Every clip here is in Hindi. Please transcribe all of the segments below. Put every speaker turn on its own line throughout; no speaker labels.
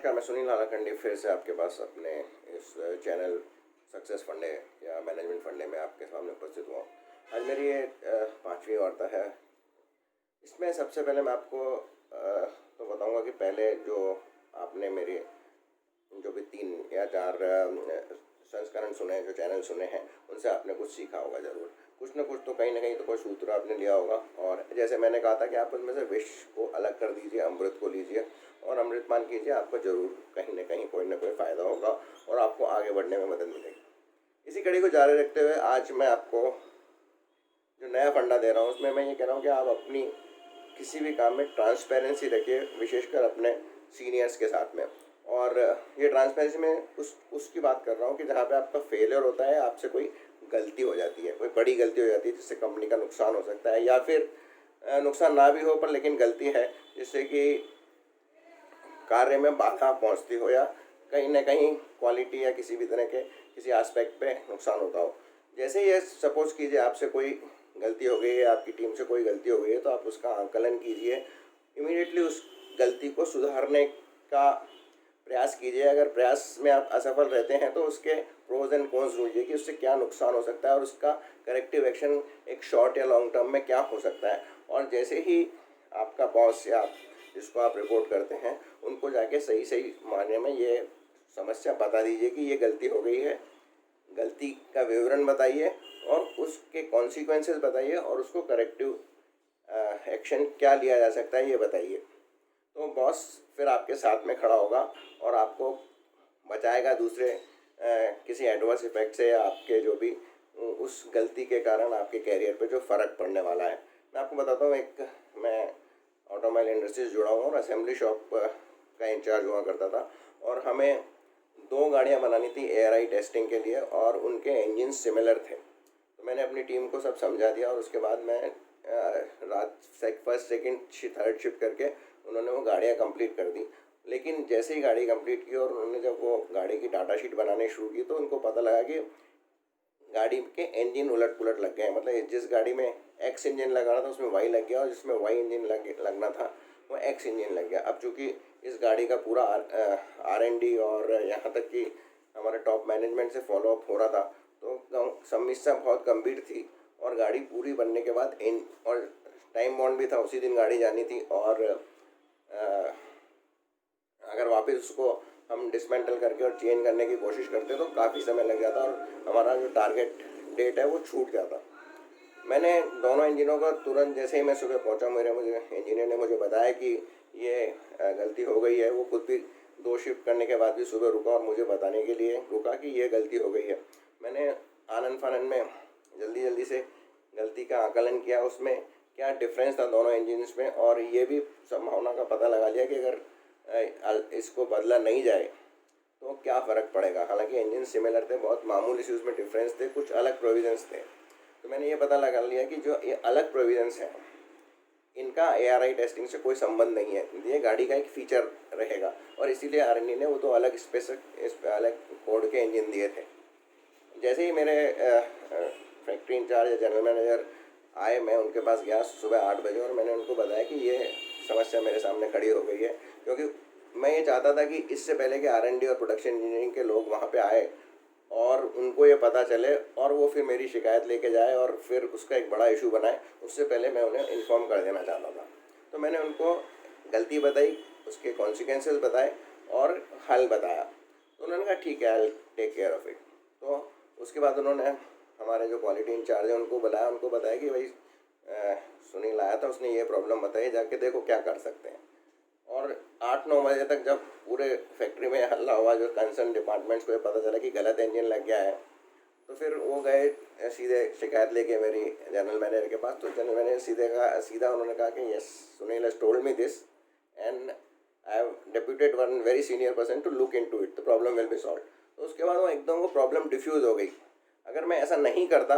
नमस्कार, मैं सुनील हालाखंडी फिर से आपके पास अपने इस चैनल सक्सेस फंडे या मैनेजमेंट फंडे में आपके सामने उपस्थित हुआ। आज मेरी ये 5वीं वार्ता है। इसमें सबसे पहले मैं आपको तो बताऊंगा कि पहले जो आपने मेरी जो भी 3 या 4 संस्करण सुने, जो चैनल सुने हैं, उनसे आपने कुछ सीखा होगा ज़रूर। कुछ ना कुछ तो कहीं ना कहीं तो कोई सूत्र आपने लिया होगा। और जैसे मैंने कहा था कि आप उसमें से विष को अलग कर दीजिए, अमृत को लीजिए और अमृतपान कीजिए। आपको ज़रूर कहीं ना कोई फ़ायदा होगा और आपको आगे बढ़ने में मदद मिलेगी। इसी कड़ी को जारी रखते हुए आज मैं आपको जो नया फंडा दे रहा हूँ उसमें मैं ये कह रहा हूँ कि आप अपनी किसी भी काम में ट्रांसपेरेंसी रखिए, विशेषकर अपने सीनियर्स के साथ में। और ये ट्रांसपेरेंसी में उसकी बात कर रहा हूँ कि जहाँ पे आपका फेलियर होता है, आपसे कोई गलती हो जाती है, कोई बड़ी गलती हो जाती है जिससे कंपनी का नुकसान हो सकता है, या फिर नुकसान ना भी हो पर लेकिन गलती है जिससे कि कार्य में बाधा पहुंचती हो या कहीं ना कहीं क्वालिटी या किसी भी तरह के किसी एस्पेक्ट पे नुकसान होता हो। जैसे ये सपोज कीजिए आपसे कोई गलती हो गई है, आपकी टीम से कोई गलती हो गई है, तो आप उसका आंकलन कीजिए, इमीडिएटली उस गलती को सुधारने का प्रयास कीजिए। अगर प्रयास में आप असफल रहते हैं तो उसके प्रोज एंड कॉन्स ढूंढिए कि उससे क्या नुकसान हो सकता है और उसका करेक्टिव एक्शन एक शॉर्ट या लॉन्ग टर्म में क्या हो सकता है। और जैसे ही आपका बॉस या जिसको आप रिपोर्ट करते हैं उनको जाके सही मायने में ये समस्या बता दीजिए कि ये गलती हो गई है, गलती का विवरण बताइए और उसके कॉन्सिक्वेंसेस बताइए और उसको करेक्टिव एक्शन क्या लिया जा सकता है ये बताइए। तो बॉस फिर आपके साथ में खड़ा होगा और आपको बचाएगा दूसरे किसी एडवर्स इफेक्ट से या आपके जो भी उस गलती के कारण आपके कैरियर पे जो फ़र्क पड़ने वाला है। मैं आपको बताता हूँ, मैं ऑटोमोबाइल इंडस्ट्री से जुड़ा हूँ और असेंबली शॉप का इंचार्ज हुआ करता था और हमें 2 गाड़ियाँ बनानी थी ARI टेस्टिंग के लिए और उनके इंजन सिमिलर थे। तो मैंने अपनी टीम को सब समझा दिया और उसके बाद मैं रात फर्स्ट सेकंड थर्ड शिफ्ट करके उन्होंने वो गाड़ियाँ कंप्लीट कर दी। लेकिन जैसे ही गाड़ी कंप्लीट की और उन्होंने जब वो गाड़ी की डाटा शीट बनानी शुरू की तो उनको पता लगा कि गाड़ी के इंजन उलट पुलट लग गए। मतलब जिस गाड़ी में X इंजन लगाना था उसमें Y लग गया और जिसमें Y इंजन लगना था वो X इंजन लग गया। अब चूँकि इस गाड़ी का पूरा R&D और यहाँ तक कि हमारे टॉप मैनेजमेंट से फॉलोअप हो रहा था, तो समस्या बहुत गंभीर थी और गाड़ी पूरी बनने के बाद और टाइम बाउंड भी था, उसी दिन गाड़ी जानी थी और अगर वापस उसको हम डिसमेंटल करके और चेंज करने की कोशिश करते तो काफ़ी समय लग जाता और हमारा जो टारगेट डेट है वो छूट जाता। मैंने दोनों इंजनों का तुरंत जैसे ही मैं सुबह पहुंचा, मुझे इंजीनियर ने मुझे बताया कि ये गलती हो गई है। वो खुद भी 2 शिफ्ट करने के बाद भी सुबह रुका और मुझे बताने के लिए रुका कि ये गलती हो गई है। मैंने आनन फानन में जल्दी से गलती का आकलन किया, उसमें क्या डिफरेंस था दोनों इंजन्स में, और ये भी संभावना का पता लगा लिया कि अगर इसको बदला नहीं जाए तो क्या फ़र्क पड़ेगा। हालांकि इंजन सिमिलर थे, बहुत मामूली सी उसमें डिफरेंस थे, कुछ अलग प्रोविजंस थे। तो मैंने ये पता लगा लिया कि जो ये अलग प्रोविजंस हैं इनका ARI टेस्टिंग से कोई संबंध नहीं है, ये गाड़ी का एक फ़ीचर रहेगा और इसीलिए R&D ने वो तो अलग अलग कोड के इंजन दिए थे। जैसे ही मेरे फैक्ट्री इंचार्ज या जनरल मैनेजर आए, मैं उनके पास गया सुबह 8 बजे और मैंने उनको बताया कि ये समस्या मेरे सामने खड़ी हो गई है, क्योंकि मैं ये चाहता था कि इससे पहले कि R&D और प्रोडक्शन इंजीनियरिंग के लोग वहाँ पे आए और उनको ये पता चले और वो फिर मेरी शिकायत लेके जाए और फिर उसका एक बड़ा इशू बनाए, उससे पहले मैं उन्हें इन्फॉर्म कर देना चाहता था। तो मैंने उनको गलती बताई, उसके कॉन्सिक्वेंसेस बताए और हल बताया। तो उन्होंने कहा ठीक है, I take care of it. तो उसके बाद उन्होंने हमारे जो क्वालिटी इंचार्ज है उनको बुलाया, उनको बताया कि भाई सुनील आया था, उसने ये प्रॉब्लम बताई, जाके देखो क्या कर सकते हैं। और 8-9 बजे तक जब पूरे फैक्ट्री में हल्ला हुआ, जो कंसर्न डिपार्टमेंट्स को पता चला कि गलत इंजन लग गया है, तो फिर वो गए सीधे शिकायत लेके मेरी जनरल मैनेजर के पास। तो जनरल मैनेजर सीधा उन्होंने कहा कि yes, Sunil has told me this and I have deputed one very senior person to look into it, the problem will be solve. तो उसके बाद वो एकदम वो प्रॉब्लम डिफ्यूज़ हो गई। अगर मैं ऐसा नहीं करता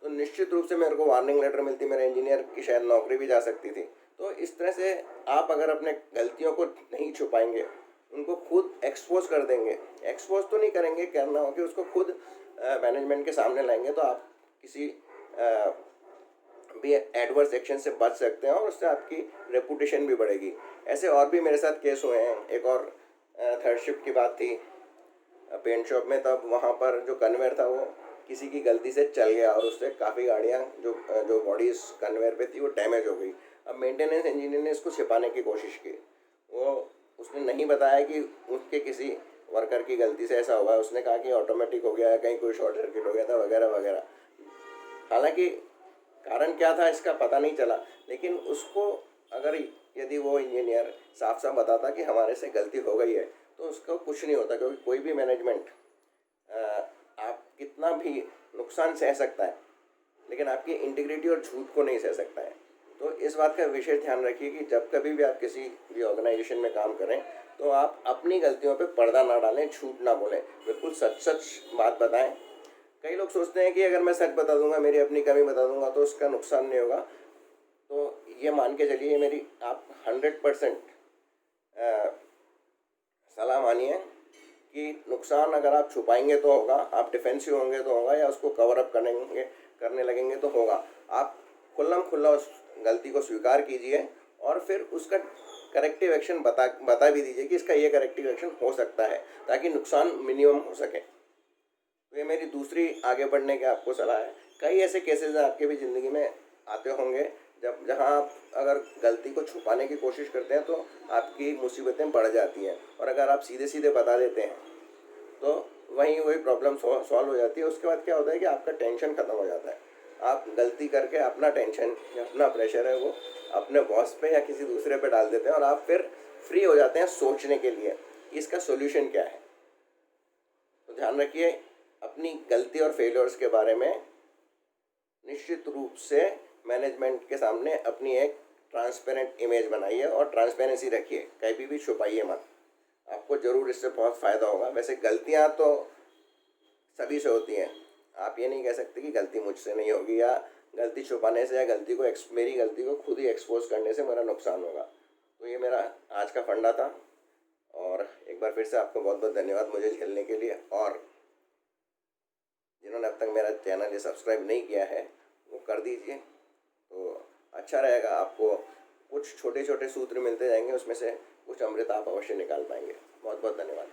तो निश्चित रूप से मेरे को वार्निंग लेटर मिलती, मेरे इंजीनियर की शायद नौकरी भी जा सकती थी। तो इस तरह से आप अगर अपने गलतियों को नहीं छुपाएंगे, उनको खुद एक्सपोज कर देंगे, एक्सपोज तो नहीं करेंगे, करना हो कि उसको खुद मैनेजमेंट के सामने लाएंगे, तो आप किसी भी एडवर्स एक्शन से बच सकते हैं और उससे आपकी रेपुटेशन भी बढ़ेगी। ऐसे और भी मेरे साथ केस हुए हैं। एक और थर्ड शिफ्ट की बात थी पेंट शॉप में, तब वहाँ पर जो कन्वेयर था वो किसी की गलती से चल गया और उससे काफ़ी गाड़ियाँ जो जो बॉडीज कन्वेयर पे थी वो डैमेज हो गई। अब मेंटेनेंस इंजीनियर ने इसको छिपाने की कोशिश की, वो उसने नहीं बताया कि उसके किसी वर्कर की गलती से ऐसा हुआ है। उसने कहा कि ऑटोमेटिक हो गया है, कहीं कोई शॉर्ट सर्किट हो गया था वगैरह वगैरह। हालांकि कारण क्या था इसका पता नहीं चला, लेकिन उसको अगर यदि वो इंजीनियर साफ साफ बताता कि हमारे से गलती हो गई है तो उसको कुछ नहीं होता, क्योंकि कोई भी मैनेजमेंट आप कितना भी नुकसान सह सकता है लेकिन आपकी इंटीग्रिटी और झूठ को नहीं सह सकता है। तो इस बात का विशेष ध्यान रखिए कि जब कभी भी आप किसी भी ऑर्गेनाइजेशन में काम करें तो आप अपनी गलतियों पे पर्दा ना डालें, झूठ ना बोलें, बिल्कुल सच सच बात बताएं। कई लोग सोचते हैं कि अगर मैं सच बता दूंगा, मेरी अपनी कमी बता दूंगा तो उसका नुकसान नहीं होगा। तो ये मान के चलिए, मेरी आप 100% सलाह मानिए कि नुकसान अगर आप छुपाएंगे तो होगा, आप डिफेंसिव होंगे तो होगा, या उसको कवर अप करने लगेंगे तो होगा। आप खुल्लम खुल्ला उस गलती को स्वीकार कीजिए और फिर उसका करेक्टिव एक्शन बता भी दीजिए कि इसका ये करेक्टिव एक्शन हो सकता है, ताकि नुकसान मिनिमम हो सके। तो ये मेरी दूसरी आगे बढ़ने की आपको सलाह है। कई ऐसे केसेस आपके भी ज़िंदगी में आते होंगे जहाँ आप अगर गलती को छुपाने की कोशिश करते हैं तो आपकी मुसीबतें बढ़ जाती हैं, और अगर आप सीधे सीधे बता देते हैं तो वही प्रॉब्लम सॉल्व हो जाती है। उसके बाद क्या होता है कि आपका टेंशन ख़त्म हो जाता है। आप गलती करके अपना टेंशन या अपना प्रेशर है वो अपने बॉस पे या किसी दूसरे पे डाल देते हैं, और आप फिर फ्री हो जाते हैं सोचने के लिए कि इसका सोल्यूशन क्या है। तो ध्यान रखिए, अपनी गलती और फेलियर्स के बारे में निश्चित रूप से मैनेजमेंट के सामने अपनी एक ट्रांसपेरेंट इमेज बनाइए और ट्रांसपेरेंसी रखिए, कभी भी छुपाइए मत। आपको ज़रूर इससे बहुत फ़ायदा होगा। वैसे गलतियां तो सभी से होती हैं, आप ये नहीं कह सकते कि गलती मुझसे नहीं होगी, या गलती छुपाने से या मेरी गलती को खुद ही एक्सपोज करने से मेरा नुकसान होगा। तो ये मेरा आज का फंडा था, और एक बार फिर से आपको बहुत बहुत धन्यवाद मुझे झेलने के लिए। और जिन्होंने अब तक मेरा चैनल ये सब्सक्राइब नहीं किया है वो कर दीजिए, तो अच्छा रहेगा। आपको कुछ छोटे छोटे सूत्र मिलते जाएंगे, उसमें से कुछ अमृत आप अवश्य निकाल पाएंगे। बहुत बहुत धन्यवाद।